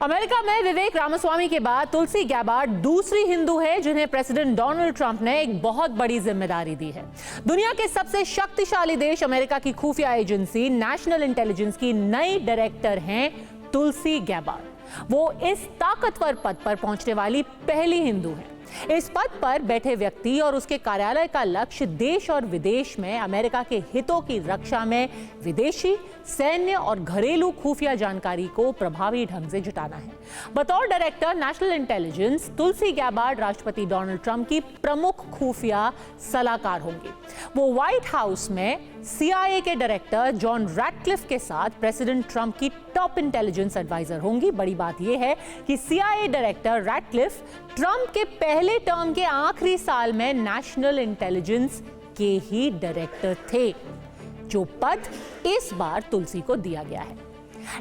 America में विवेक रामास्वामी के बाद तुलसी गैबार्ड दूसरी हिंदू है जिन्हें प्रेसिडेंट डोनाल्ड ट्रंप ने एक बहुत बड़ी जिम्मेदारी दी है। दुनिया के सबसे शक्तिशाली देश अमेरिका की खुफिया एजेंसी नेशनल इंटेलिजेंस की नई डायरेक्टर हैं तुलसी गैबार्ड। वो इस ताकतवर पद पर पहुंचने वाली पहली हिंदू हैं। इस पद पर बैठे व्यक्ति और उसके कार्यालय का लक्ष्य देश और विदेश में अमेरिका के हितों की रक्षा में विदेशी, सैन्य और घरेलू खुफिया जानकारी को प्रभावी ढंग से जुटाना है। बतौर डायरेक्टर नेशनल इंटेलिजेंस, तुलसी गैबार्ड राष्ट्रपति डोनाल्ड ट्रंप की प्रमुख खुफिया सलाहकार होंगी। वो व्हाइट हाउस में CIA के डायरेक्टर जॉन रैटक्लिफ के साथ प्रेसिडेंट ट्रंप की टॉप इंटेलिजेंस एडवाइजर होंगी। बड़ी बात यह है कि CIA डायरेक्टर रैटक्लिफ ट्रंप के पहले टर्म के आखिरी साल में नेशनल इंटेलिजेंस के ही डायरेक्टर थे, जो पद इस बार तुलसी को दिया गया है।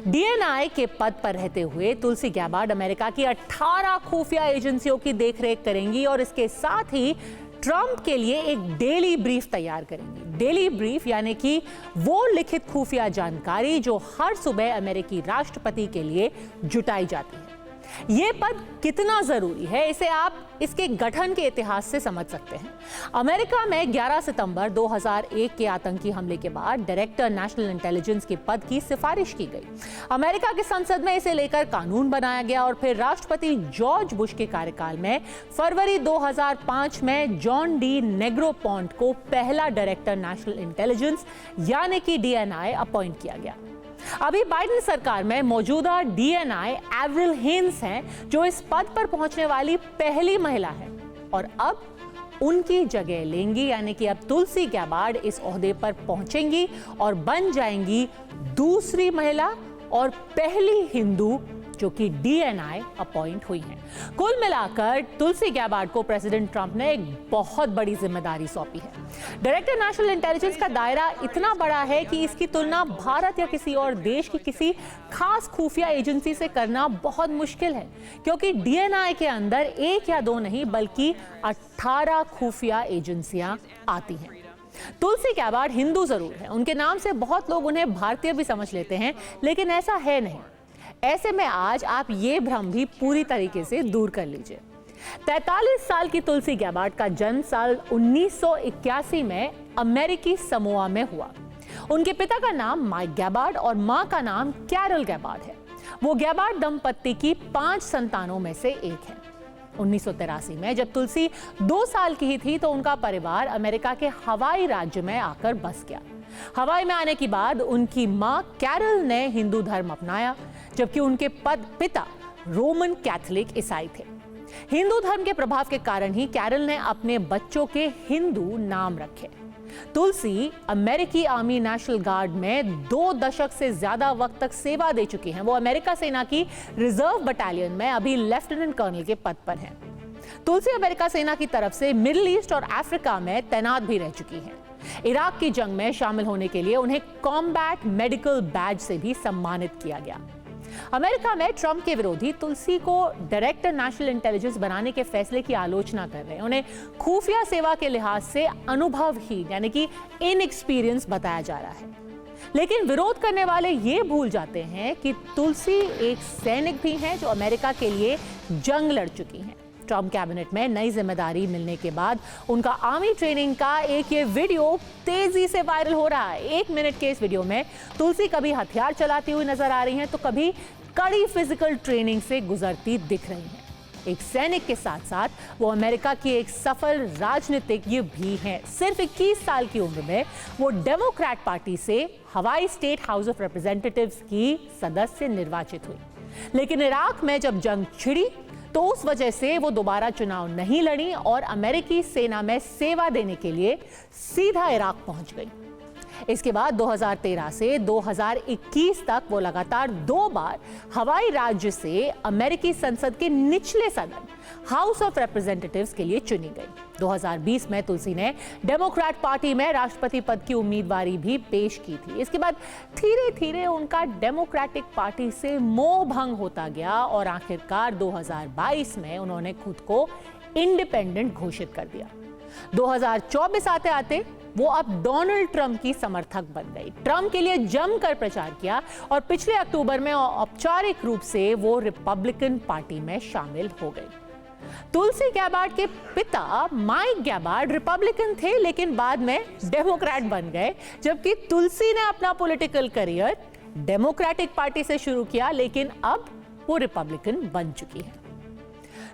DNI के पद पर रहते हुए तुलसी गैबार्ड अमेरिका की 18 खुफिया एजेंसियों की देखरेख करेंगी और इसके साथ ही ट्रंप के लिए एक डेली ब्रीफ तैयार करेंगी। डेली ब्रीफ यानी कि वो लिखित खुफिया जानकारी जो हर सुबह अमेरिकी राष्ट्रपति के लिए जुटाई जाती है। ये पद कितना जरूरी है, इसे आप इसके गठन के इतिहास से समझ सकते हैं। अमेरिका में 11 सितंबर 2001 के आतंकी हमले के बाद डायरेक्टर नेशनल इंटेलिजेंस के पद की सिफारिश की गई। अमेरिका की संसद में इसे लेकर कानून बनाया गया और फिर राष्ट्रपति जॉर्ज बुश के कार्यकाल में फरवरी 2005 में जॉन डी नेग्रोपॉन्ट को पहला डायरेक्टर नेशनल इंटेलिजेंस यानी कि DNI अपॉइंट किया गया। अभी बाइडेन सरकार में मौजूदा DNI एवरिल हेन्स हैं, जो इस पद पर पहुंचने वाली पहली महिला है और अब उनकी जगह लेंगी, यानी कि अब तुलसी गैबार्ड इस ओहदे पर पहुंचेंगी और बन जाएंगी दूसरी महिला और पहली हिंदू जो कि DNI अपॉइंट हुई हैं। कुल मिलाकर तुलसी गैबार्ड को प्रेसिडेंट ट्रंप ने एक बहुत बड़ी जिम्मेदारी सौंपी है। डायरेक्टर नेशनल इंटेलिजेंस का दायरा इतना बड़ा है कि इसकी तुलना भारत या किसी और देश की किसी खास खुफिया एजेंसी से करना बहुत मुश्किल है, क्योंकि DNI के अंदर एक या दो नहीं बल्कि 18 खुफिया एजेंसियां आती हैं। तुलसी गैबार्ड हिंदू जरूर है, उनके नाम से बहुत लोग उन्हें भारतीय भी समझ लेते हैं, लेकिन ऐसा है नहीं। ऐसे में आज आप ये भ्रम भी पूरी तरीके से दूर कर लीजिए। 43 साल की तुलसी गैबार्ड का जन्म साल 1981 में अमेरिकी समोआ में हुआ। उनके पिता का नाम माइक गैबार्ड और मां का नाम कैरल गैबार्ड है। वो गैबार्ड दंपत्ति की 5 संतानों में से एक है। 1983 में जब तुलसी 2 साल की ही थी तो उनका परिवार अमेरिका के हवाई राज्य में आकर बस गया। हवाई में आने के बाद उनकी मां कैरल ने हिंदू धर्म अपनाया, जबकि उनके पिता रोमन कैथोलिक ईसाई थे। हिंदू धर्म के प्रभाव के कारण ही कैरल ने अपने बच्चों के हिंदू नाम रखे। तुलसी अमेरिकी आर्मी नेशनल गार्ड में 2 दशक से ज्यादा वक्त तक सेवा दे चुकी हैं। वो अमेरिका सेना की रिजर्व बटालियन में अभी लेफ्टिनेंट कर्नल के पद पर हैं। तुलसी अमेरिका सेना की तरफ से मिडिल ईस्ट और अफ्रीका में तैनात भी रह चुकी हैं। इराक की जंग में शामिल होने के लिए उन्हें कॉम्बैट मेडिकल बैज से भी सम्मानित किया गया। अमेरिका में ट्रंप के विरोधी तुलसी को डायरेक्टर नेशनल इंटेलिजेंस बनाने के फैसले की आलोचना कर रहे हैं। उन्हें खुफिया सेवा के लिहाज से अनुभवहीन यानी कि इनएक्सपीरियंस बताया जा रहा है। लेकिन विरोध करने वाले ये भूल जाते हैं कि तुलसी एक सैनिक भी हैं जो अमेरिका के लिए जंग लड़ चुकी हैं। ट्रंप कैबिनेट में नई जिम्मेदारी मिलने के बाद उनका आर्मी ट्रेनिंग का एक ये वीडियो तेजी से वायरल हो रहा है। 1 मिनट के इस वीडियो में तुलसी कभी हथियार चलाती हुई नजर आ रही हैं तो कभी कड़ी फिजिकल ट्रेनिंग से गुजरती दिख रही हैं। एक सैनिक के साथ साथ वो अमेरिका की एक सफल राजनीतिज्ञ भी हैं। सिर्फ 21 साल की उम्र में वो डेमोक्रेट पार्टी से हवाई स्टेट हाउस ऑफ रिप्रेजेंटेटिव्स की सदस्य निर्वाचित हुई। लेकिन इराक में जब जंग छिड़ी तो उस वजह से वो दोबारा चुनाव नहीं लड़ी और अमेरिकी सेना में सेवा देने के लिए सीधा इराक पहुंच गई। इसके बाद 2013 से 2021 तक वो लगातार 2 बार हवाई राज्य से अमेरिकी संसद के निचले सदन हाउस ऑफ रिप्रेजेंटेटिव्स के लिए चुनी गई। 2020 में तुलसी ने डेमोक्रेट पार्टी में राष्ट्रपति पद की उम्मीदवारी भी पेश की थी। इसके बाद धीरे धीरे उनका डेमोक्रेटिक पार्टी से मोह भंग होता गया और आखिरकार 2022 में उन्होंने खुद को इंडिपेंडेंट घोषित कर दिया। 2024 आते आते वो अब डोनाल्ड ट्रंप की समर्थक बन गई, ट्रंप के लिए जमकर प्रचार किया और पिछले अक्टूबर में औपचारिक रूप से वो रिपब्लिकन पार्टी में शामिल हो गई। तुलसी गैबार्ड के पिता माइक गैबार्ड रिपब्लिकन थे, लेकिन बाद में डेमोक्रेट बन गए, जबकि तुलसी ने अपना पॉलिटिकल करियर डेमोक्रेटिक पार्टी से शुरू किया, लेकिन अब वो रिपब्लिकन बन चुकी है।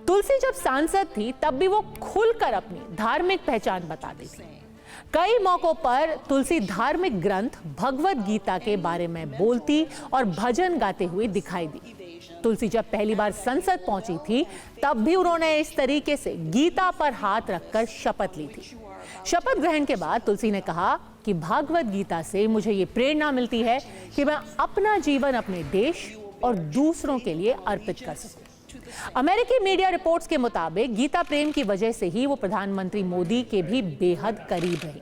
तुलसी जब सांसद थी तब भी वो खुलकर अपनी धार्मिक पहचान बताती थी। कई मौकों पर तुलसी धार्मिक ग्रंथ भगवद गीता के बारे में बोलती और भजन गाते हुए दिखाई दी। तुलसी जब पहली बार संसद पहुंची थी तब भी उन्होंने इस तरीके से गीता पर हाथ रखकर शपथ ली थी। शपथ ग्रहण के बाद तुलसी ने कहा कि भगवद गीता से मुझे ये प्रेरणा मिलती है कि मैं अपना जीवन अपने देश और दूसरों के लिए अर्पित कर सकूं। अमेरिकी मीडिया रिपोर्ट्स के मुताबिक गीता प्रेम की वजह से ही वो प्रधानमंत्री मोदी के भी बेहद करीब रही।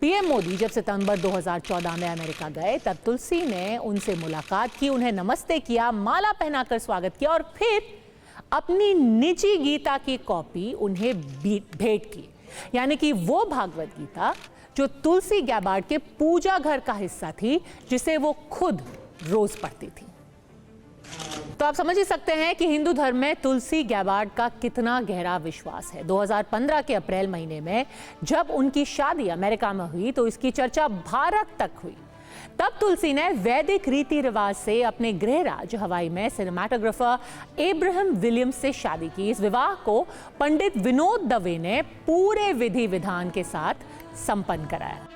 पीएम मोदी जब सितंबर 2014 में अमेरिका गए तब तुलसी ने उनसे मुलाकात की, उन्हें नमस्ते किया, माला पहनाकर स्वागत किया और फिर अपनी निजी गीता की कॉपी उन्हें भेंट की। यानी कि वो भागवत गीता जो तुलसी गैबार्ड के पूजा घर का हिस्सा थी, जिसे वो खुद रोज पढ़ती थी। तो आप समझ ही सकते हैं कि हिंदू धर्म में तुलसी गैबार्ड का कितना गहरा विश्वास है। 2015 के अप्रैल महीने में जब उनकी शादी अमेरिका में हुई तो इसकी चर्चा भारत तक हुई। तब तुलसी ने वैदिक रीति रिवाज से अपने गृह राज्य हवाई में सिनेमाटोग्राफर एब्राहम विलियम्स से शादी की। इस विवाह को पंडित विनोद दवे ने पूरे विधि विधान के साथ संपन्न कराया।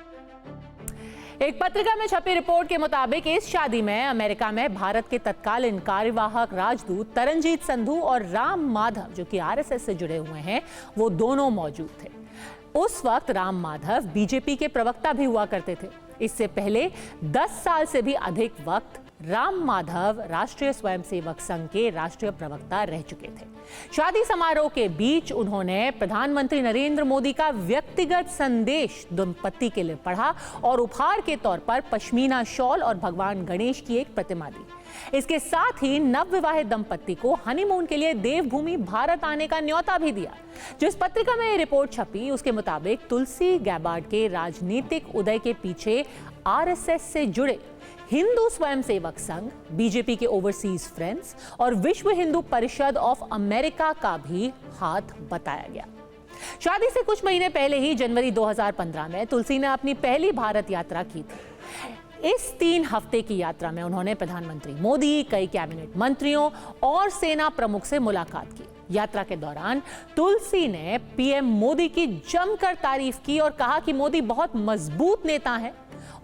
एक पत्रिका में छपी रिपोर्ट के मुताबिक इस शादी में अमेरिका में भारत के तत्कालीन कार्यवाहक राजदूत तरनजीत संधू और राम माधव, जो कि आरएसएस से जुड़े हुए हैं, वो दोनों मौजूद थे। उस वक्त राम माधव बीजेपी के प्रवक्ता भी हुआ करते थे। इससे पहले 10 साल से भी अधिक वक्त राम माधव राष्ट्रीय स्वयंसेवक संघ के राष्ट्रीय प्रवक्ता रह चुके थे। शादी समारोह के बीच उन्होंने प्रधानमंत्री नरेंद्र मोदी का व्यक्तिगत संदेश दंपति के लिए पढ़ा और उपहार के तौर पर पश्मीना शॉल और भगवान गणेश की एक प्रतिमा दी। इसके साथ ही नवविवाहित दंपति को हनीमून के लिए देवभूमि भारत आने का न्योता भी दिया। जिस पत्रिका में ये रिपोर्ट छपी उसके मुताबिक तुलसी गैबार्ड के राजनीतिक उदय के पीछे आरएसएस से जुड़े हिंदू स्वयंसेवक संघ, बीजेपी के ओवरसीज फ्रेंड्स और विश्व हिंदू परिषद ऑफ अमेरिका का भी हाथ बताया गया। शादी से कुछ महीने पहले ही जनवरी 2015 में तुलसी ने अपनी पहली भारत यात्रा की थी। इस 3 हफ्ते की यात्रा में उन्होंने प्रधानमंत्री मोदी, कई कैबिनेट मंत्रियों और सेना प्रमुख से मुलाकात की। यात्रा के दौरान तुलसी ने पीएम मोदी की जमकर तारीफ की और कहा कि मोदी बहुत मजबूत नेता हैं।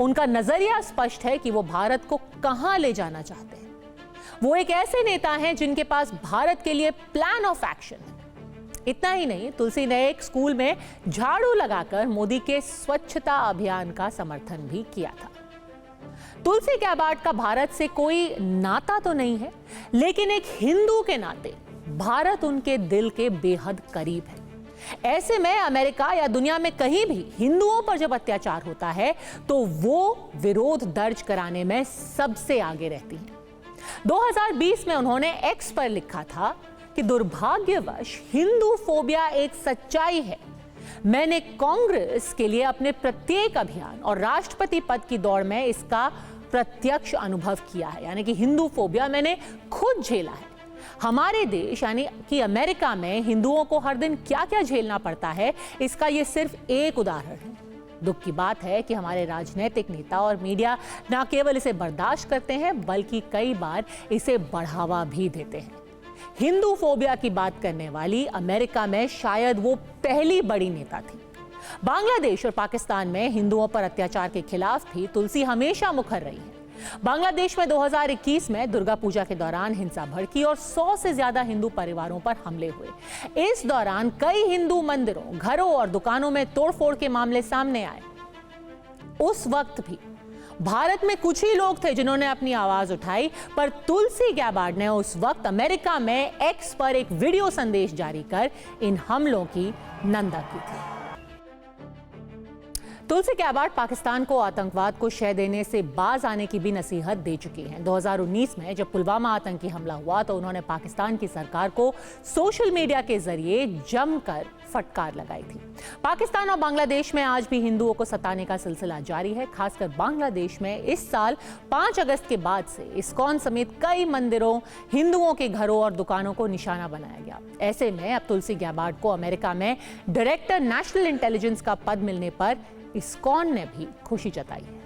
उनका नजरिया स्पष्ट है कि वो भारत को कहां ले जाना चाहते हैं। वो एक ऐसे नेता हैं जिनके पास भारत के लिए प्लान ऑफ एक्शन है। इतना ही नहीं, तुलसी ने एक स्कूल में झाड़ू लगाकर मोदी के स्वच्छता अभियान का समर्थन भी किया था। तुलसी गैबार्ड का भारत से कोई नाता तो नहीं है, लेकिन एक हिंदू के नाते भारत उनके दिल के बेहद करीब है। ऐसे में अमेरिका या दुनिया में कहीं भी हिंदुओं पर जब अत्याचार होता है तो वो विरोध दर्ज कराने में सबसे आगे रहती है। 2020 में उन्होंने एक्स पर लिखा था कि दुर्भाग्यवश हिंदू फोबिया एक सच्चाई है। मैंने कांग्रेस के लिए अपने प्रत्येक अभियान और राष्ट्रपति पद की दौड़ में इसका प्रत्यक्ष अनुभव किया है। यानी कि हिंदू फोबिया मैंने खुद झेला है। हमारे देश यानी कि अमेरिका में हिंदुओं को हर दिन क्या क्या झेलना पड़ता है, इसका ये सिर्फ एक उदाहरण है। दुख की बात है कि हमारे राजनीतिक नेता और मीडिया न केवल इसे बर्दाश्त करते हैं बल्कि कई बार इसे बढ़ावा भी देते हैं। हिंदू फोबिया की बात करने वाली अमेरिका में शायद वो पहली बड़ी नेता थी। बांग्लादेश और पाकिस्तान में हिंदुओं पर अत्याचार के खिलाफ भी तुलसी हमेशा मुखर रही है। बांग्लादेश में 2021 में दुर्गा पूजा के दौरान हिंसा भड़की और 100 से ज्यादा हिंदू परिवारों पर हमले हुए। इस दौरान कई हिंदू मंदिरों, घरों और दुकानों में तोड़फोड़ के मामले सामने आए। उस वक्त भी भारत में कुछ ही लोग थे जिन्होंने अपनी आवाज उठाई, पर तुलसी गैबार्ड ने उस वक्त अमेरिका में एक्स पर एक वीडियो संदेश जारी कर इन हमलों की निंदा की थी। तुलसी गैबार्ड पाकिस्तान को आतंकवाद को शह देने से बाज आने की भी नसीहत दे चुकी हैं। 2019 में जब पुलवामा आतंकी हमला हुआ तो उन्होंने पाकिस्तान की सरकार को सोशल मीडिया के जरिए जमकर फटकार लगाई थी। पाकिस्तान और बांग्लादेश में आज भी हिंदुओं को सताने का सिलसिला जारी है। खासकर बांग्लादेश में इस साल 5 अगस्त के बाद से इस्कॉन समेत कई मंदिरों, हिंदुओं के घरों और दुकानों को निशाना बनाया गया। ऐसे में अब तुलसी गैबार्ड को अमेरिका में डायरेक्टर नेशनल इंटेलिजेंस का पद मिलने पर इस्कॉन ने भी खुशी जताई है।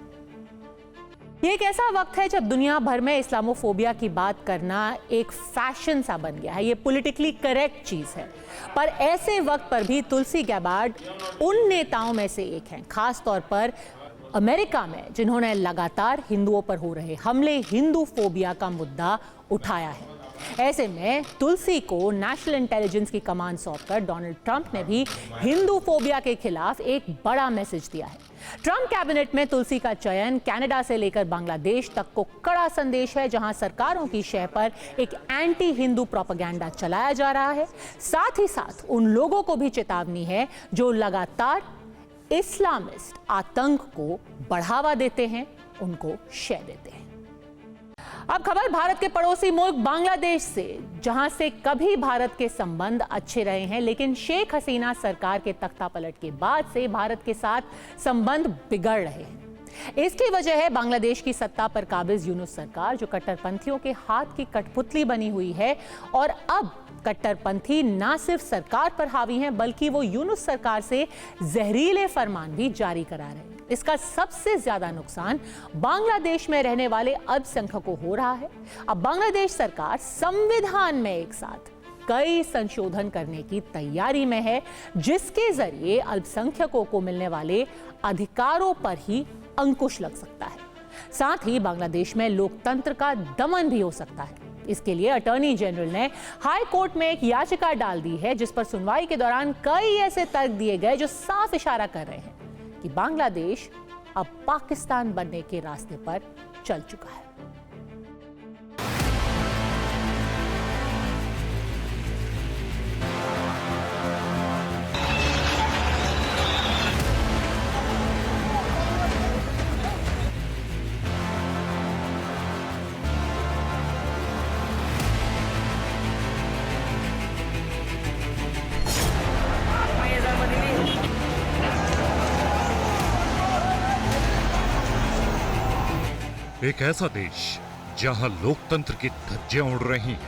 ये एक ऐसा वक्त है जब दुनिया भर में इस्लामोफोबिया की बात करना एक फैशन सा बन गया है। ये पॉलिटिकली करेक्ट चीज है, पर ऐसे वक्त पर भी तुलसी गैबार्ड उन नेताओं में से एक हैं, खास तौर पर अमेरिका में, जिन्होंने लगातार हिंदुओं पर हो रहे हमले, हिंदू फोबिया का मुद्दा उठाया है। ऐसे में तुलसी को नेशनल इंटेलिजेंस की कमान सौंपकर डोनाल्ड ट्रंप ने भी हिंदू फोबिया के खिलाफ एक बड़ा मैसेज दिया है। ट्रंप कैबिनेट में तुलसी का चयन कनाडा से लेकर बांग्लादेश तक को कड़ा संदेश है, जहां सरकारों की शह पर एक एंटी हिंदू प्रोपेगेंडा चलाया जा रहा है। साथ ही साथ उन लोगों को भी चेतावनी है जो लगातार इस्लामिस्ट आतंक को बढ़ावा देते हैं, उनको शह देते हैं। अब खबर भारत के पड़ोसी मुल्क बांग्लादेश से, जहां से कभी भारत के संबंध अच्छे रहे हैं, लेकिन शेख हसीना सरकार के तख्तापलट के बाद से भारत के साथ संबंध बिगड़ रहे हैं। इसकी वजह है बांग्लादेश की सत्ता पर काबिज यूनुस सरकार, जो कट्टरपंथियों के हाथ की कठपुतली बनी हुई है। और अब कट्टरपंथी ना सिर्फ सरकार पर हावी हैं, बल्कि वो यूनुस सरकार से जहरीले फरमान भी जारी करा रहे हैं। इसका सबसे ज्यादा नुकसान बांग्लादेश में रहने वाले अल्पसंख्यकों को हो रहा है। अब बांग्लादेश सरकार संविधान में एक साथ कई संशोधन करने की तैयारी में है, जिसके जरिए अल्पसंख्यकों को मिलने वाले अधिकारों पर ही अंकुश लग सकता है। साथ ही बांग्लादेश में लोकतंत्र का दमन भी हो सकता है। इसके लिए अटॉर्नी जनरल ने हाई कोर्ट में एक याचिका डाल दी है, जिस पर सुनवाई के दौरान कई ऐसे तर्क दिए गए जो साफ इशारा कर रहे हैं कि बांग्लादेश अब पाकिस्तान बनने के रास्ते पर चल चुका है। एक ऐसा देश जहां लोकतंत्र की धज्जियां उड़ रही हैं,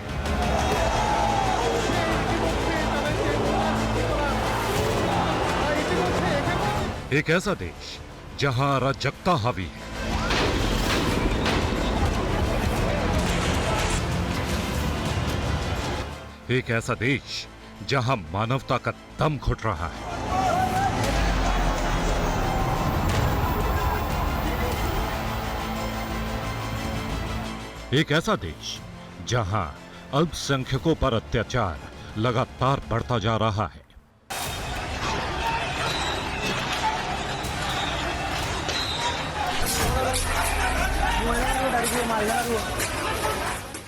एक ऐसा देश जहां अराजकता हावी है, एक ऐसा देश जहां मानवता का दम घुट रहा है। एक ऐसा देश जहां अल्पसंख्यकों पर अत्याचार लगातार बढ़ता जा रहा है।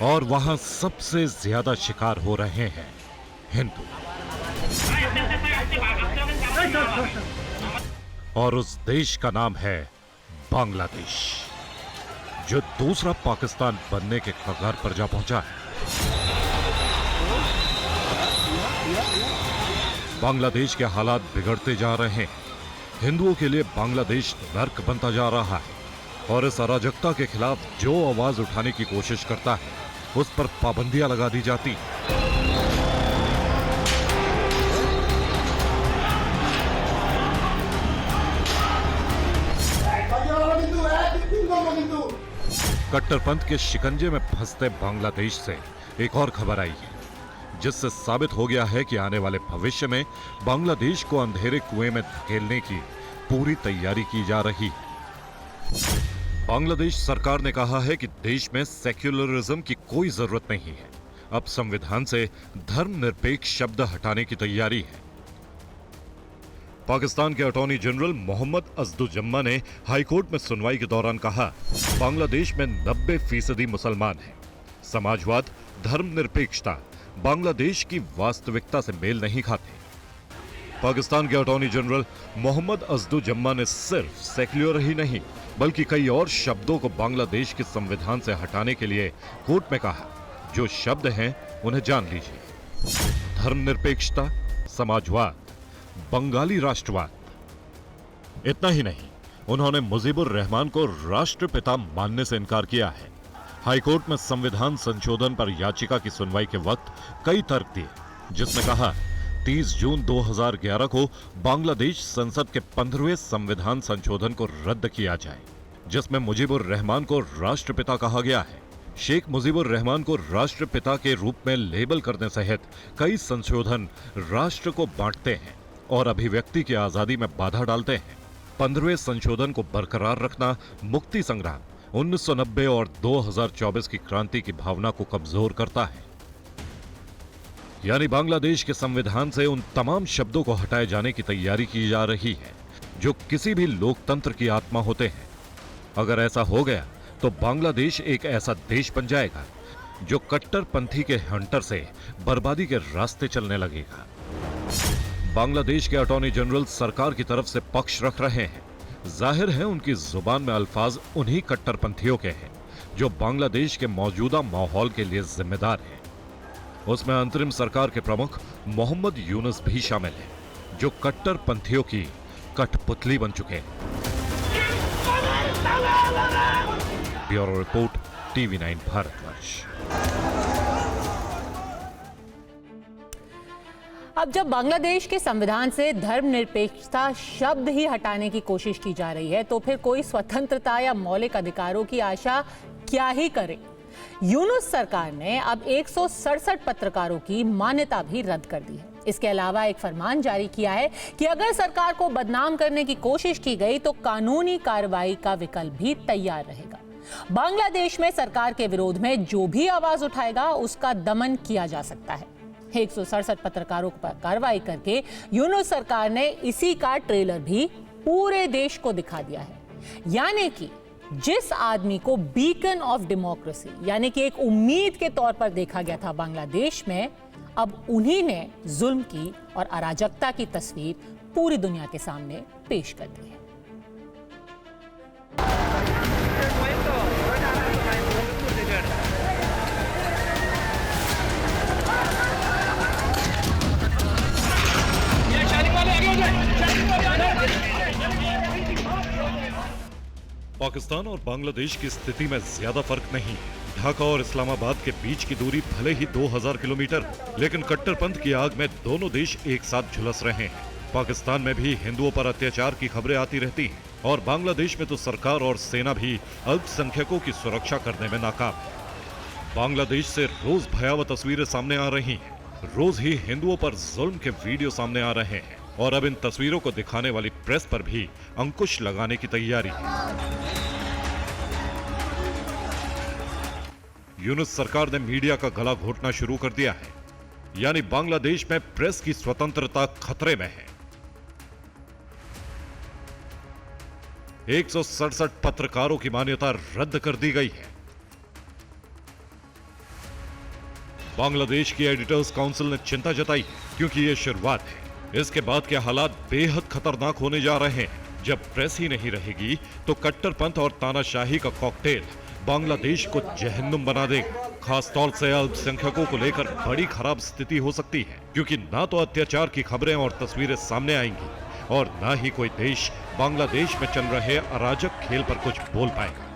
और वहां सबसे ज्यादा शिकार हो रहे हैं हिंदू। और उस देश का नाम है बांग्लादेश, जो दूसरा पाकिस्तान बनने के कगार पर जा पहुंचा है। बांग्लादेश के हालात बिगड़ते जा रहे हैं। हिंदुओं के लिए बांग्लादेश नर्क बनता जा रहा है। और इस अराजकता के खिलाफ जो आवाज उठाने की कोशिश करता है, उस पर पाबंदियां लगा दी जाती। कट्टरपंथ के शिकंजे में फंसते बांग्लादेश से एक और खबर आई है, जिससे साबित हो गया है कि आने वाले भविष्य में बांग्लादेश को अंधेरे कुएं में धकेलने की पूरी तैयारी की जा रही है। बांग्लादेश सरकार ने कहा है कि देश में सेक्युलरिज्म की कोई जरूरत नहीं है। अब संविधान से धर्मनिरपेक्ष शब्द हटाने की तैयारी है। पाकिस्तान के अटॉर्नी जनरल मोहम्मद असदुज्जमा ने हाईकोर्ट में सुनवाई के दौरान कहा, बांग्लादेश में 90% मुसलमान हैं। समाजवाद, धर्मनिरपेक्षता बांग्लादेश की वास्तविकता से मेल नहीं खाते। पाकिस्तान के अटॉर्नी जनरल मोहम्मद अज़दुज़्ज़मा ने सिर्फ सेक्युलर ही नहीं बल्कि कई और शब्दों को बांग्लादेश के संविधान से हटाने के लिए कोर्ट में कहा। जो शब्द हैं उन्हें जान लीजिए। धर्मनिरपेक्षता, समाजवाद, बंगाली राष्ट्रवाद। इतना ही नहीं, उन्होंने मुजीबुर रहमान को राष्ट्रपिता मानने से इनकार किया है। हाईकोर्ट में संविधान संशोधन पर याचिका की सुनवाई के वक्त कई तर्क दिए, जिसमें कहा 30 जून 2011 को बांग्लादेश संसद के 15वें संविधान संशोधन को रद्द किया जाए, जिसमें मुजीबुर रहमान को राष्ट्रपिता कहा गया है। शेख मुजीबुर रहमान को राष्ट्रपिता के रूप में लेबल करने सहित कई संशोधन राष्ट्र को बांटते हैं और अभिव्यक्ति की आजादी में बाधा डालते हैं। 15वें संशोधन को बरकरार रखना मुक्ति संग्राम, 1990 और 2024 की क्रांति की भावना को कमजोर करता है। यानी बांग्लादेश के संविधान से उन तमाम शब्दों को हटाए जाने की तैयारी की जा रही है जो किसी भी लोकतंत्र की आत्मा होते हैं। अगर ऐसा हो गया तो बांग्लादेश एक ऐसा देश बन जाएगा जो कट्टरपंथी के हंटर से बर्बादी के रास्ते चलने लगेगा। बांग्लादेश के अटॉर्नी जनरल सरकार की तरफ से पक्ष रख रहे हैं। जाहिर है उनकी जुबान में अल्फाज उन्हीं कट्टरपंथियों के हैं जो बांग्लादेश के मौजूदा माहौल के लिए जिम्मेदार हैं। उसमें अंतरिम सरकार के प्रमुख मोहम्मद यूनुस भी शामिल हैं, जो कट्टरपंथियों की कठपुतली बन चुके हैं। Bureau report, TV9 Bharatvarsh. अब जब बांग्लादेश के संविधान से धर्मनिरपेक्षता शब्द ही हटाने की कोशिश की जा रही है तो फिर कोई स्वतंत्रता या मौलिक अधिकारों की आशा क्या ही करे। यूनुस सरकार ने अब 167 पत्रकारों की मान्यता भी रद्द कर दी है। इसके अलावा एक फरमान जारी किया है कि अगर सरकार को बदनाम करने की कोशिश की गई तो कानूनी कार्रवाई का विकल्प भी तैयार रहेगा। बांग्लादेश में सरकार के विरोध में जो भी आवाज उठाएगा उसका दमन किया जा सकता है। 167 पत्रकारों पर कार्रवाई करके यूनुस सरकार ने इसी का ट्रेलर भी पूरे देश को दिखा दिया है। यानी कि जिस आदमी को बीकन ऑफ डेमोक्रेसी यानी कि एक उम्मीद के तौर पर देखा गया था बांग्लादेश में, अब उन्हीं ने जुल्म की और अराजकता की तस्वीर पूरी दुनिया के सामने पेश कर दी है। पाकिस्तान और बांग्लादेश की स्थिति में ज्यादा फर्क नहीं है। ढाका और इस्लामाबाद के बीच की दूरी भले ही 2000 किलोमीटर, लेकिन कट्टरपंथ की आग में दोनों देश एक साथ झुलस रहे हैं। पाकिस्तान में भी हिंदुओं पर अत्याचार की खबरें आती रहती हैं और बांग्लादेश में तो सरकार और सेना भी अल्पसंख्यकों की सुरक्षा करने में नाकाम है। बांग्लादेश से रोज भयावह तस्वीरें सामने आ रही हैं। रोज ही हिंदुओं पर जुल्म के वीडियो सामने आ रहे हैं और अब इन तस्वीरों को दिखाने वाली प्रेस पर भी अंकुश लगाने की तैयारी है। यूनुस सरकार ने मीडिया का गला घोटना शुरू कर दिया है, यानी बांग्लादेश में प्रेस की स्वतंत्रता खतरे में है। 167 पत्रकारों की मान्यता रद्द कर दी गई है। बांग्लादेश की एडिटर्स काउंसिल ने चिंता जताई है क्योंकि यह शुरुआत है। इसके बाद के हालात बेहद खतरनाक होने जा रहे हैं। जब प्रेस ही नहीं रहेगी तो कट्टरपंथ और तानाशाही का कॉकटेल बांग्लादेश को जहन्नुम बना देगा। खास तौर से अल्पसंख्यकों को लेकर बड़ी खराब स्थिति हो सकती है, क्योंकि ना तो अत्याचार की खबरें और तस्वीरें सामने आएंगी और ना ही कोई देश बांग्लादेश में चल रहे अराजक खेल पर कुछ बोल पाएगा।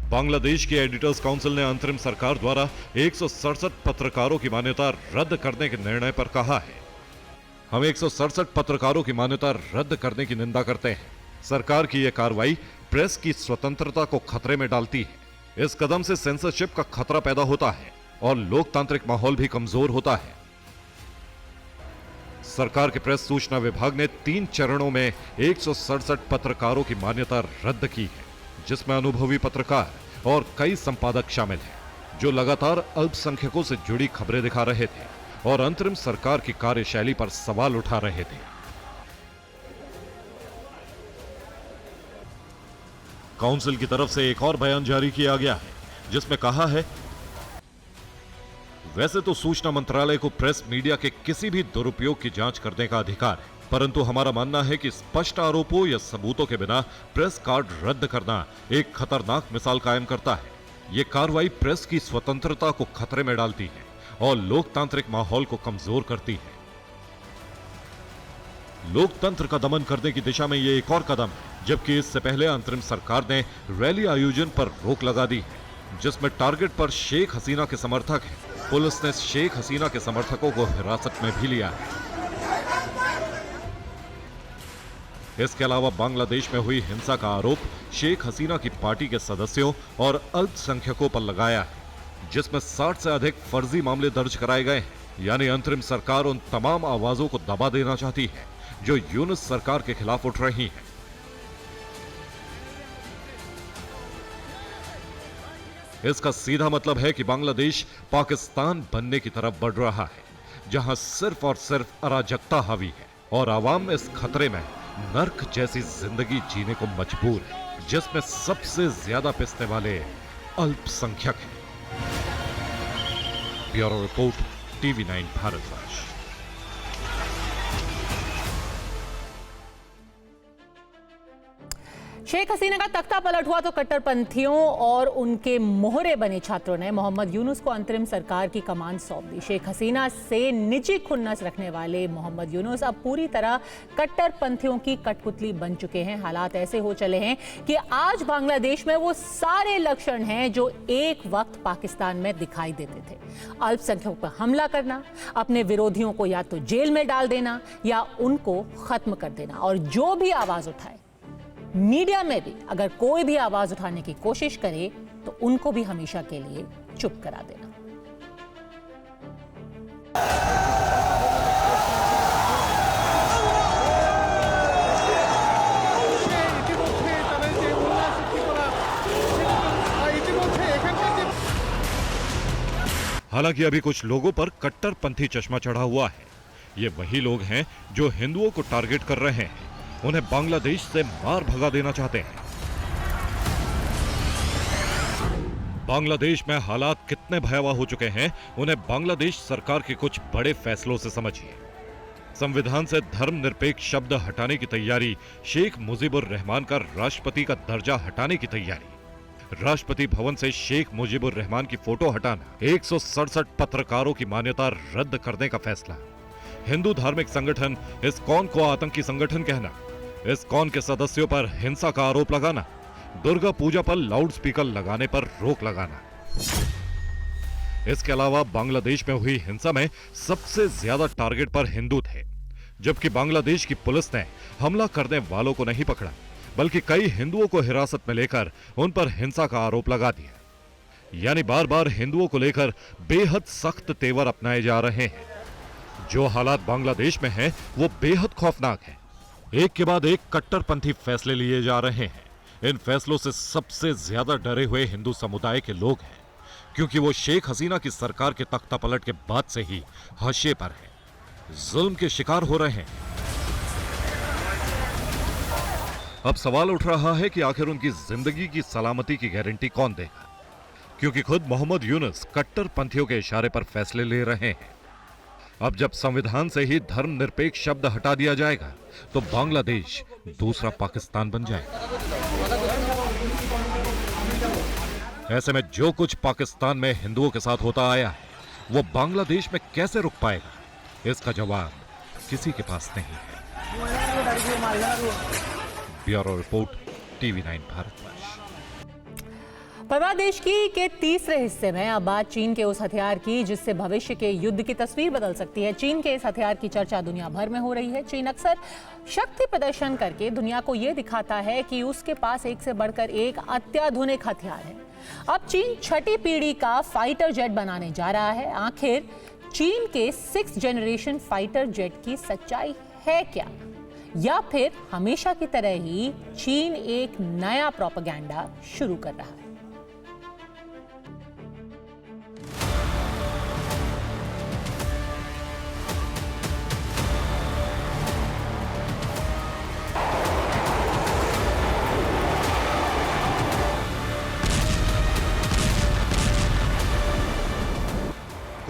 बांग्लादेश की एडिटर्स काउंसिल ने अंतरिम सरकार द्वारा 167 पत्रकारों की मान्यता रद्द करने के निर्णय पर कहा है, हम 167 पत्रकारों की मान्यता रद्द करने की निंदा करते हैं। सरकार की यह कार्रवाई प्रेस की स्वतंत्रता को खतरे में डालती है। इस कदम से सेंसरशिप का खतरा पैदा होता है और लोकतांत्रिक माहौल भी कमजोर होता है। सरकार के प्रेस सूचना विभाग ने 3 चरणों में 167 पत्रकारों की मान्यता रद्द की है, जिसमें अनुभवी पत्रकार और कई संपादक शामिल हैं, जो लगातार अल्पसंख्यकों से जुड़ी खबरें दिखा रहे थे और अंतरिम सरकार की कार्यशैली पर सवाल उठा रहे थे। काउंसिल की तरफ से एक और बयान जारी किया गया है जिसमें कहा है, वैसे तो सूचना मंत्रालय को प्रेस मीडिया के किसी भी दुरुपयोग की जांच करने का अधिकार है, परंतु हमारा मानना है कि स्पष्ट आरोपों या सबूतों के बिना प्रेस कार्ड रद्द करना एक खतरनाक मिसाल कायम करता है। ये कार्रवाई प्रेस की स्वतंत्रता को खतरे में डालती है और लोकतांत्रिक माहौल को कमजोर करती है। लोकतंत्र का दमन करने की दिशा में ये एक और कदम है, जबकि इससे पहले अंतरिम सरकार ने रैली आयोजन पर रोक लगा दी है, जिसमें टारगेट पर शेख हसीना के समर्थक हैं। पुलिस ने शेख हसीना के समर्थकों को हिरासत में भी लिया है। इसके अलावा बांग्लादेश में हुई हिंसा का आरोप शेख हसीना की पार्टी के सदस्यों और अल्पसंख्यकों पर लगाया है, जिसमें 60 से अधिक फर्जी मामले दर्ज कराए गए हैं। यानी अंतरिम सरकार उन तमाम आवाजों को दबा देना चाहती है जो यूनुस सरकार के खिलाफ उठ रही हैं। इसका सीधा मतलब है कि बांग्लादेश पाकिस्तान बनने की तरफ बढ़ रहा है, जहां सिर्फ और सिर्फ अराजकता हावी है और आवाम इस खतरे में नर्क जैसी जिंदगी जीने को मजबूर है, जिसमें सबसे ज्यादा पिसने वाले अल्पसंख्यक हैं। Bureau report, TV9 Bharatvarsh. Sheikh Hasina का तख्ता पलट हुआ तो कट्टरपंथियों और उनके मोहरे बने छात्रों ने मोहम्मद यूनुस को अंतरिम सरकार की कमान सौंप दी। शेख हसीना से निजी खुन्नस रखने वाले मोहम्मद यूनुस अब पूरी तरह कट्टरपंथियों की कठपुतली बन चुके हैं। हालात ऐसे हो चले हैं कि आज बांग्लादेश में वो सारे लक्षण हैं जो एक वक्त पाकिस्तान में दिखाई देते थे। अल्पसंख्यकों पर हमला करना, अपने विरोधियों को या तो जेल में डाल देना या उनको खत्म कर देना, और जो भी आवाज उठाए, मीडिया में भी अगर कोई भी आवाज उठाने की कोशिश करे तो उनको भी हमेशा के लिए चुप करा देना। हालांकि अभी कुछ लोगों पर कट्टरपंथी चश्मा चढ़ा हुआ है। ये वही लोग हैं जो हिंदुओं को टारगेट कर रहे हैं, उन्हें बांग्लादेश से मार भगा देना चाहते हैं। बांग्लादेश में हालात कितने भयावह हो चुके हैं, उन्हें बांग्लादेश सरकार के कुछ बड़े फैसलों से समझिए। संविधान से धर्मनिरपेक्ष शब्द हटाने की तैयारी, शेख मुजीबुर रहमान का राष्ट्रपति का दर्जा हटाने की तैयारी, राष्ट्रपति भवन से शेख मुजीबुर रहमान की फोटो हटाना, 167 पत्रकारों की मान्यता रद्द करने का फैसला, हिंदू धार्मिक संगठन इस्कॉन को आतंकी संगठन कहना, इस्कॉन के सदस्यों पर हिंसा का आरोप लगाना, दुर्गा पूजा पर लाउडस्पीकर लगाने पर रोक लगाना। इसके अलावा बांग्लादेश में हुई हिंसा में सबसे ज्यादा टारगेट पर हिंदू थे, जबकि बांग्लादेश की पुलिस ने हमला करने वालों को नहीं पकड़ा, बल्कि कई हिंदुओं को हिरासत में लेकर उन पर हिंसा का आरोप लगा दिया। यानी बार बार हिंदुओं को लेकर बेहद सख्त तेवर अपनाए जा रहे हैं। जो हालात बांग्लादेश में हैं, वो बेहद खौफनाक हैं। एक के बाद एक कट्टरपंथी फैसले लिए जा रहे हैं। इन फैसलों से सबसे ज्यादा डरे हुए हिंदू समुदाय के लोग हैं, क्योंकि वो शेख हसीना की सरकार के तख्ता पलट के बाद से ही हाशिए पर हैं, जुल्म के शिकार हो रहे हैं। अब सवाल उठ रहा है कि आखिर उनकी जिंदगी की सलामती की गारंटी कौन देगा, क्योंकि खुद मोहम्मद यूनुस कट्टरपंथियों के इशारे पर फैसले ले रहे हैं। अब जब संविधान से ही धर्मनिरपेक्ष शब्द हटा दिया जाएगा तो बांग्लादेश दूसरा पाकिस्तान बन जाएगा। ऐसे में जो कुछ पाकिस्तान में हिंदुओं के साथ होता आया है, वो बांग्लादेश में कैसे रुक पाएगा, इसका जवाब किसी के पास नहीं है। Bureau report, TV9 Bharatvarsh. परवाह देश की के तीसरे हिस्से में अब बात चीन के उस हथियार की जिससे भविष्य के युद्ध की तस्वीर बदल सकती है। चीन के इस हथियार की चर्चा दुनिया भर में हो रही है। चीन अक्सर शक्ति प्रदर्शन करके दुनिया को यह दिखाता है कि उसके पास एक से बढ़कर एक अत्याधुनिक हथियार है। अब चीन छठी पीढ़ी का फाइटर जेट बनाने जा रहा है। आखिर चीन के 6th जनरेशन फाइटर जेट की सच्चाई है क्या, या फिर हमेशा की तरह ही चीन एक नया प्रोपेगेंडा शुरू कर रहा है?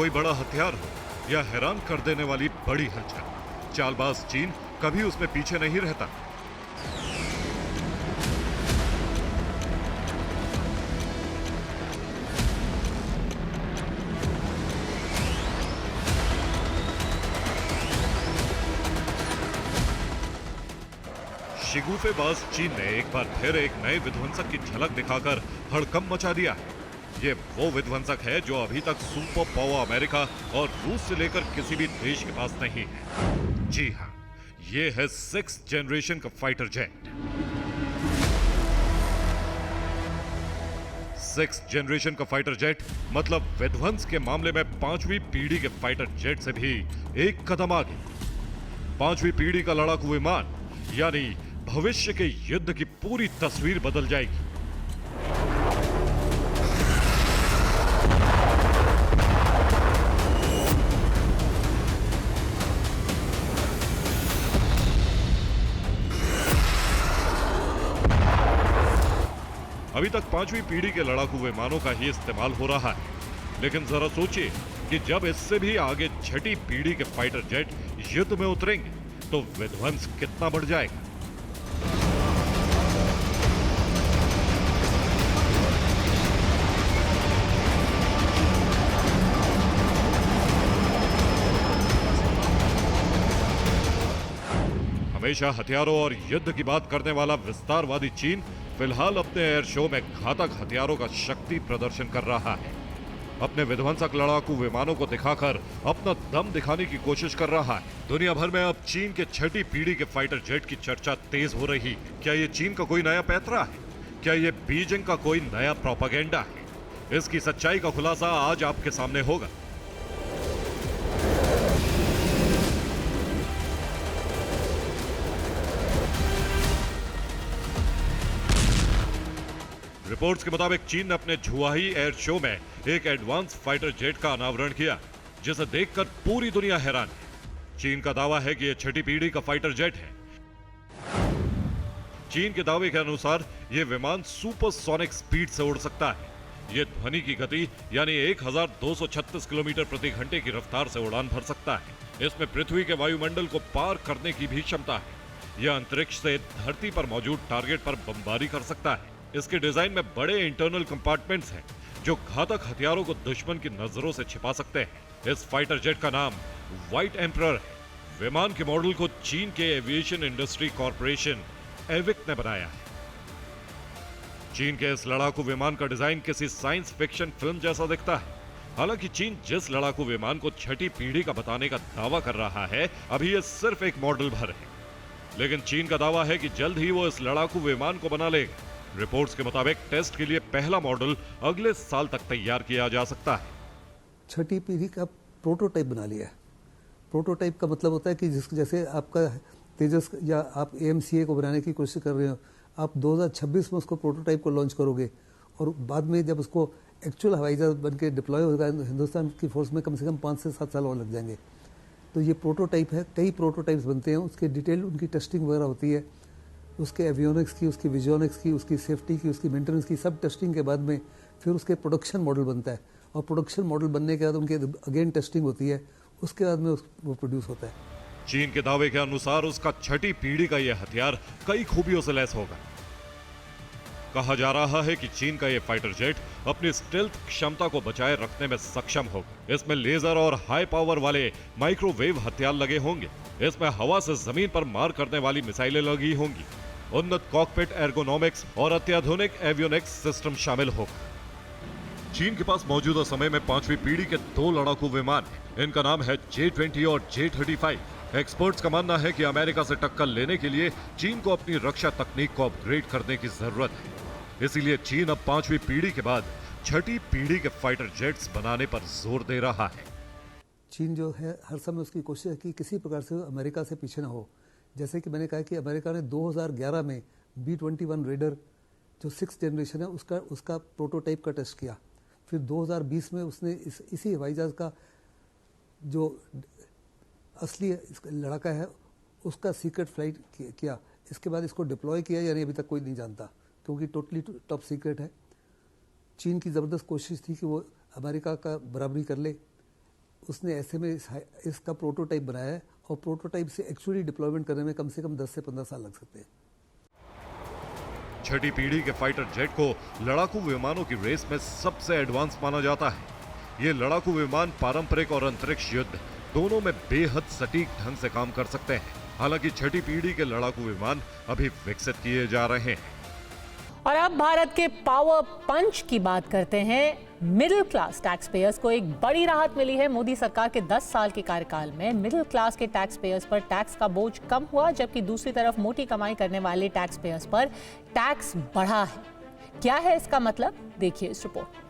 कोई बड़ा हथियार हो या हैरान कर देने वाली बड़ी हलचल, चालबाज चीन कभी उसमें पीछे नहीं रहता। शिगुफेबाज चीन ने एक बार फिर एक नए विध्वंसक की झलक दिखाकर हड़कंप मचा दिया है। ये वो विध्वंसक है जो अभी तक सुपर पावर अमेरिका और रूस से लेकर किसी भी देश के पास नहीं है। जी हां, ये है 6th जनरेशन का फाइटर जेट। 6th जनरेशन का फाइटर जेट मतलब विध्वंस के मामले में 5वीं पीढ़ी के फाइटर जेट से भी एक कदम आगे। 5वीं पीढ़ी का लड़ाकू विमान यानी भविष्य के युद्ध की पूरी तस्वीर बदल जाएगी। अभी तक 5वीं पीढ़ी के लड़ाकू विमानों का ही इस्तेमाल हो रहा है, लेकिन जरा सोचिए कि जब इससे भी आगे 6ठी पीढ़ी के फाइटर जेट युद्ध में उतरेंगे तो विध्वंस कितना बढ़ जाएगा। हमेशा हथियारों और युद्ध की बात करने वाला विस्तारवादी चीन फिलहाल अपने एयर शो में घातक हथियारों का शक्ति प्रदर्शन कर रहा है। अपने विध्वंसक लड़ाकू विमानों को दिखाकर अपना दम दिखाने की कोशिश कर रहा है। दुनिया भर में अब चीन के 6ठी पीढ़ी के फाइटर जेट की चर्चा तेज हो रही। क्या ये चीन का कोई नया पैतरा है? क्या ये बीजिंग का कोई नया प्रोपेगेंडा है? इसकी सच्चाई का खुलासा आज आपके सामने होगा। रिपोर्ट्स के मुताबिक चीन ने अपने झुआही एयर शो में एक एडवांस फाइटर जेट का अनावरण किया, जिसे देखकर पूरी दुनिया हैरान है। चीन का दावा है कि यह 6ठी पीढ़ी का फाइटर जेट है। चीन के दावे के अनुसार यह विमान सुपरसोनिक स्पीड से उड़ सकता है। यह ध्वनि की गति यानी 1236 किलोमीटर प्रति घंटे की रफ्तार से उड़ान भर सकता है। इसमें पृथ्वी के वायुमंडल को पार करने की भी क्षमता है। यह अंतरिक्ष से धरती पर मौजूद टारगेट पर बमबारी कर सकता है। इसके डिजाइन में बड़े इंटरनल कंपार्टमेंट्स हैं जो घातक हथियारों को दुश्मन की नजरों से छिपा सकते हैं। इस फाइटर जेट का नाम व्हाइट एम्परर है। विमान के मॉडल को चीन के एविएशन इंडस्ट्री कॉर्पोरेशन एविक ने बनाया है। चीन के इस लड़ाकू विमान का डिजाइन किसी साइंस फिक्शन फिल्म जैसा दिखता है। हालांकि चीन जिस लड़ाकू विमान को 6ठी पीढ़ी का बताने का दावा कर रहा है, अभी यह सिर्फ एक मॉडल भर है। लेकिन चीन का दावा है कि जल्द ही वो इस लड़ाकू विमान को बना लेगा। रिपोर्ट्स के मुताबिक टेस्ट के लिए पहला मॉडल अगले साल तक तैयार किया जा सकता है। 6ठी पीढ़ी का प्रोटोटाइप बना लिया है। प्रोटोटाइप का मतलब होता है कि जैसे आपका तेजस या आप AMCA को बनाने की कोशिश कर रहे हो, आप 2026 में उसको प्रोटोटाइप को लॉन्च करोगे और बाद में जब उसको एक्चुअल हवाई जहाज बन के डिप्लॉय होगा हिंदुस्तान की फोर्स में, कम से कम 5 से 7 साल और लग जाएंगे। तो ये प्रोटोटाइप है, कई प्रोटोटाइप्स बनते हैं, उसके डिटेल उनकी टेस्टिंग वगैरह होती है, उसके एवियोनिक्स की, उसकी विजियोनिक्स की, उसकी सेफ्टी की, उसकी मेंटेनेंस की, सब टेस्टिंग के बाद में फिर उसके प्रोडक्शन मॉडल बनता है और प्रोडक्शन मॉडल बनने के बाद उनके अगेन टेस्टिंग होती है, उसके बाद में वो प्रोड्यूस होता है। चीन के दावे के अनुसार उसका 6ठी पीढ़ी का यह हथियार कई खूबियों से लैस होगा। कहा जा रहा है कि चीन का यह फाइटर जेट अपनी स्टेल्थ क्षमता को बचाए रखने में सक्षम होगा। इसमें लेजर और हाई पावर वाले माइक्रोवेव हथियार लगे होंगे। इसमें हवा से जमीन पर मार करने वाली मिसाइलें लगी होंगी। उन्नत कॉकपिट एर्गोनॉमिक्स और अत्याधुनिक एवियोनिक्स सिस्टम शामिल होगा। चीन के पास मौजूदा समय में 5वीं पीढ़ी के 2 लड़ाकू विमान हैं। इनका नाम है J-20 और J-35। एक्सपर्ट्स का मानना है कि अमेरिका से टक्कर लेने के लिए चीन को अपनी रक्षा तकनीक को अपग्रेड करने की जरूरत है। इसीलिए चीन अब 5वीं पीढ़ी के बाद 6ठी पीढ़ी के फाइटर जेट्स बनाने पर जोर दे रहा है। चीन जो है हर समय उसकी कोशिश है कि किसी प्रकार से अमेरिका से पीछे ना हो। जैसे कि मैंने कहा कि अमेरिका ने 2011 में B-21 रेडर जो 6th जनरेशन है उसका प्रोटोटाइप का टेस्ट किया। फिर 2020 में उसने इसी हवाई जहाज का जो असली लड़ाका है उसका सीक्रेट फ्लाइट किया। इसके बाद इसको डिप्लॉय किया यानी अभी तक कोई नहीं जानता, क्योंकि टोटली टॉप सीक्रेट है। चीन की ज़बरदस्त कोशिश थी कि वो अमेरिका का बराबरी कर ले, उसने ऐसे में इसका प्रोटोटाइप बनाया है और प्रोटोटाइप से एक्चुअली डिप्लॉयमेंट करने में कम से कम 10 से 15 साल लग सकते हैं। छठी पीढ़ी के फाइटर जेट को लड़ाकू विमानों की रेस में सबसे एडवांस माना जाता है। ये लड़ाकू विमान पारंपरिक और अंतरिक्ष युद्ध दोनों में बेहद सटीक ढंग से काम कर सकते हैं। हालांकि छठी पीढ़ी के लड़ाकू विमान अभी विकसित किए जा रहे हैं। और अब भारत के पावर पंच की बात करते हैं। मिडिल क्लास टैक्स पेयर्स को एक बड़ी राहत मिली है। मोदी सरकार के 10 साल के कार्यकाल में मिडिल क्लास के टैक्स पेयर्स पर टैक्स का बोझ कम हुआ, जबकि दूसरी तरफ मोटी कमाई करने वाले टैक्स पेयर्स पर टैक्स बढ़ा है। क्या है इसका मतलब, देखिए इस रिपोर्ट।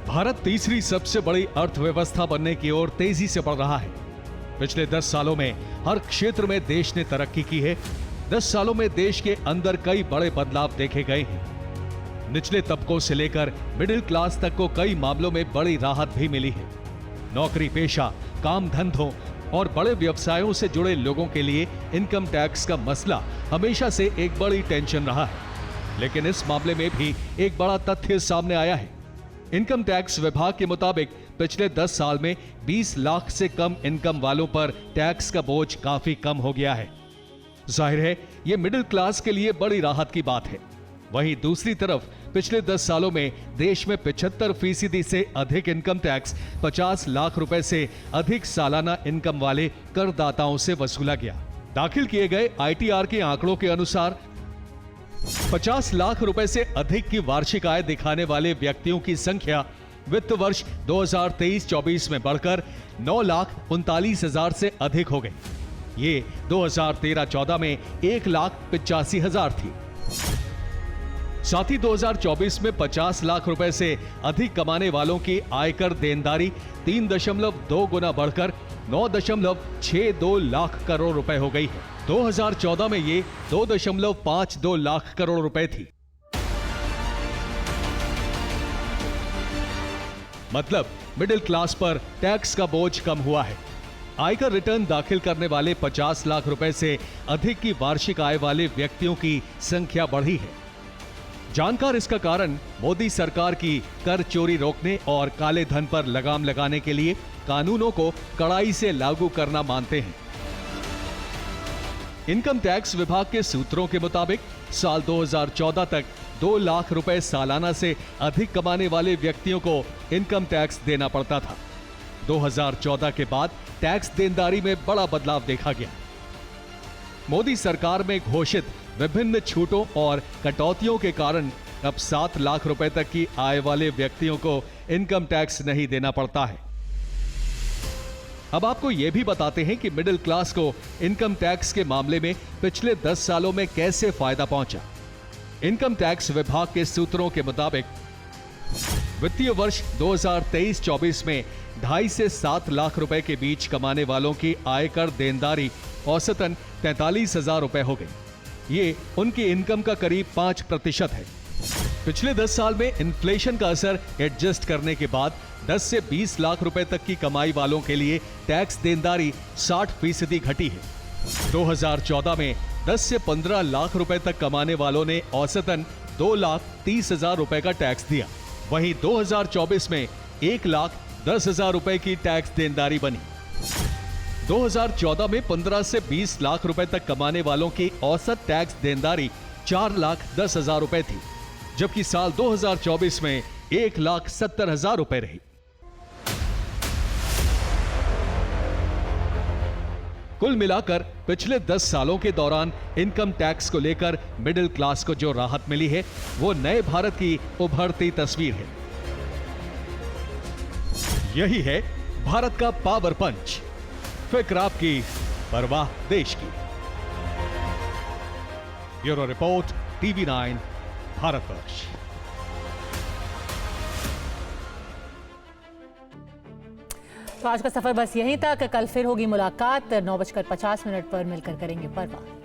भारत तीसरी सबसे बड़ी अर्थव्यवस्था बनने की ओर तेजी से बढ़ रहा है। पिछले 10 सालों में हर क्षेत्र में देश ने तरक्की की है। 10 सालों में देश के अंदर कई बड़े बदलाव देखे गए हैं। निचले तबकों से लेकर मिडिल क्लास तक को कई मामलों में बड़ी राहत भी मिली है। नौकरी पेशा, काम धंधों और बड़े व्यवसायों से जुड़े लोगों के लिए इनकम टैक्स का मसला हमेशा से एक बड़ी टेंशन रहा है। लेकिन इस मामले में भी एक बड़ा तथ्य सामने आया है। इनकम टैक्स विभाग के मुताबिक पिछले 10 साल में 20 लाख से कम इनकम वालों पर टैक्स का बोझ काफी कम हो गया है। जाहिर है यह मिडिल क्लास के लिए बड़ी राहत की बात है। वहीं दूसरी तरफ पिछले 10 सालों में देश में 75% से अधिक इनकम टैक्स 50 लाख रुपए से अधिक सालाना इनकम वाले करदाताओं से वसूला गया। दाखिल किए गए ITR के आंकड़ों के अनुसार 50 लाख रुपए से अधिक की वार्षिक आय दिखाने वाले व्यक्तियों की संख्या वित्त वर्ष 2023-24 में बढ़कर 9,39,000 से अधिक हो गई। ये 2013-14 में 1,85,000 थी। साथ ही 2024 में 50 लाख रुपए से अधिक कमाने वालों की आयकर देनदारी 3.2 गुना बढ़कर 9.62 लाख करोड़ रुपए हो गई है। 2014 में ये 2.52 लाख करोड़ रुपए थी। मतलब मिडिल क्लास पर टैक्स का बोझ कम हुआ है। आयकर रिटर्न दाखिल करने वाले 50 लाख रुपए से अधिक की वार्षिक आय वाले व्यक्तियों की संख्या बढ़ी है। जानकार इसका कारण मोदी सरकार की कर चोरी रोकने और काले धन पर लगाम लगाने के लिए कानूनों को कड़ाई से लागू करना मानते हैं। इनकम टैक्स विभाग के सूत्रों के मुताबिक साल 2014 तक 2 लाख रुपए सालाना से अधिक कमाने वाले व्यक्तियों को इनकम टैक्स देना पड़ता था। 2014 के बाद टैक्स देनदारी में बड़ा बदलाव देखा गया। मोदी सरकार में घोषित विभिन्न छूटों और कटौतियों के कारण अब 7 लाख रुपए तक की आय वाले व्यक्तियों को इनकम टैक्स नहीं देना पड़ता है। अब आपको यह भी बताते हैं कि मिडिल क्लास को इनकम टैक्स के मामले में पिछले 10 सालों में कैसे फायदा पहुंचा। इनकम टैक्स विभाग के सूत्रों के मुताबिक वित्तीय वर्ष 2023-24 में 2.5 से 7 लाख रुपए के बीच कमाने वालों की आयकर देनदारी औसतन 43,000 रुपए हो गई। ये उनकी इनकम का करीब 5% है। पिछले 10 साल में इन्फ्लेशन का असर एडजस्ट करने के बाद 10 से 20 लाख रुपए तक की कमाई वालों के लिए टैक्स देनदारी 60% घटी है। 2014 में 10 से 15 लाख रुपए तक कमाने वालों ने औसतन 2,30,000 रुपए का टैक्स दिया। वहीं 2024 में 1,10,000 रुपए की टैक्स देनदारी बनी। 2014 में 15 से 20 लाख रुपए तक कमाने वालों की औसत टैक्स देनदारी 4,10,000 रुपए थी, जबकि साल 2024 में 1,70,000 रुपए रही। कुल मिलाकर पिछले 10 सालों के दौरान इनकम टैक्स को लेकर मिडिल क्लास को जो राहत मिली है वो नए भारत की उभरती तस्वीर है। यही है भारत का पावर पंच। फिक्र आपकी, परवाह देश की। Bureau report, TV9 Bharatvarsh. तो आज का सफर बस यहीं तक। कल फिर होगी मुलाकात 9:50 पर मिलकर करेंगे परवाह।